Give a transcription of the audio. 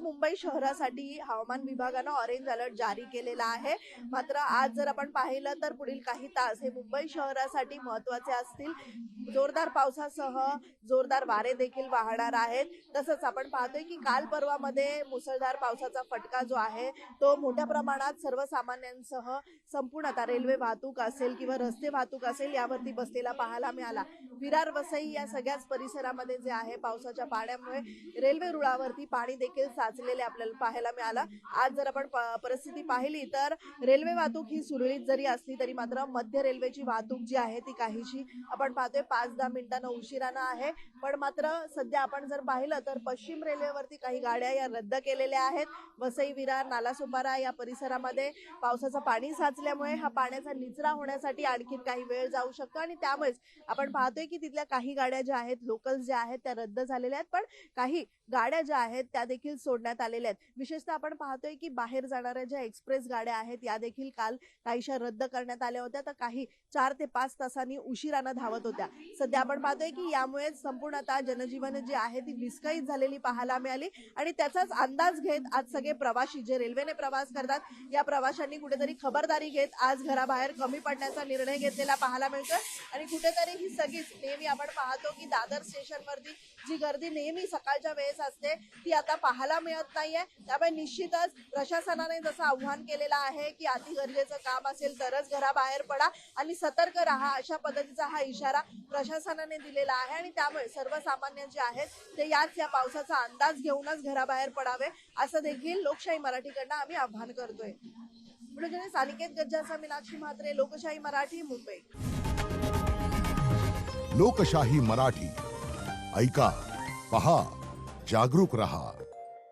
मुंबई शहरासाठी हवामान विभागानं ऑरेंज अलर्ट जारी केलेला आहे। मात्र आज जर आपण पाहिलं तर पुढील काही तास हे मुंबई शहरासाठी महत्त्वाचे असतील। जोरदार पावसासह जोरदार वारे देखील वाहणार आहेत। तसंच आपण पाहतोय की काल परवामध्ये मुसळधार पावसाचा फटका जो आहे तो मोठ्या प्रमाणात सर्वसामान्यांसह संपूर्ण आता रेल्वे वाहतूक असेल किंवा रस्ते वाहतूक असेल यावरती बसलेला पाहायला मिळाला। विरार वसई या सगळ्याच परिसरामध्ये जे आहे पावसाच्या पाण्यामुळे रेल्वे रुळावरती पाणी देखील साचलेले आपल्याला पाहायला मिळालं। आज जर आपण परिस्थिती पाहिली तर रेल्वे वाहतूक ही सुरळीत जरी असली तरी मात्र मध्य रेल्वेची वाहतूक जी आहे ती काहीशी आपण पाहतोय 5-10 मिनिटांना उशिरानं आहे। पण मात्र सध्या आपण जर पाहिलं तर पश्चिम रेल्वेवरती काही गाड्या या रद्द केलेल्या आहेत। वसई विरार नालासोपारा या परिसरामध्ये पावसाचं पाणी साचल्यामुळे हा पाण्याचा निचरा होण्यासाठी आणखी काही वेळ जाऊ शकतो आणि त्यामुळेच आपण पाहतोय की तिथल्या काही गाड्या ज्या आहेत लोकल ज्या आहेत त्या रद्द झालेल्या आहेत, पण काही गाड्या ज्या आहेत त्या देखील सोडण्यात आलेल्या आहेत। विशेषतः आपण पाहतोय की बाहेर जाणाऱ्या ज्या एक्सप्रेस गाड्या आहेत या देखील काल काहीशा रद्द करण्यात आल्या होत्या, तर काही 4 ते 5 तासांनी उशिरानं धावत होत्या। सध्या आपण पाहतोय की यामुळे संपूर्ण आता जनजीवन जी आहे ती विस्कळीत झालेली पाहायला मिळाली आणि त्याचाच अंदाज घेत आज सगळे प्रवासी जे रेल्वेने प्रवास करतात या प्रवाशांनी कुठेतरी खबरदारी घेत आज घराबाहेर कमी पडण्याचा निर्णय घेतलेला पाहायला मिळतोय आणि कुठेतरी ही सगळीच नेहमी आपण पाहतो की दादर स्टेशनवरती जी गर्दी नेहमी सकाळच्या वेळेस असते ती आता पाहायला मिळत नाहीये। त्यामुळे निश्चितच प्रशासनाने जसं आव्हान केलेलं आहे की अति गरजेचं काम असेल तरच घराबाहेर पडा आणि सतर्क राहा, अशा पद्धतीचा हा इशारा प्रशासनाने दिलेला आहे आणि त्यामुळे सर्वसामान्य जे आहेत ते या पावसाचा अंदाज घेऊनच घराबाहेर पडावे असं देखील लोकशाही मराठीकडनं आम्ही आव्हान करतोय। व्हिडिओ सानिकेत गज्जाचा मीनाक्षी म्हात्रे, लोकशाही मराठी, मुंबई। लोकशाही मराठी ऐका, पहा, जागरूक रहा।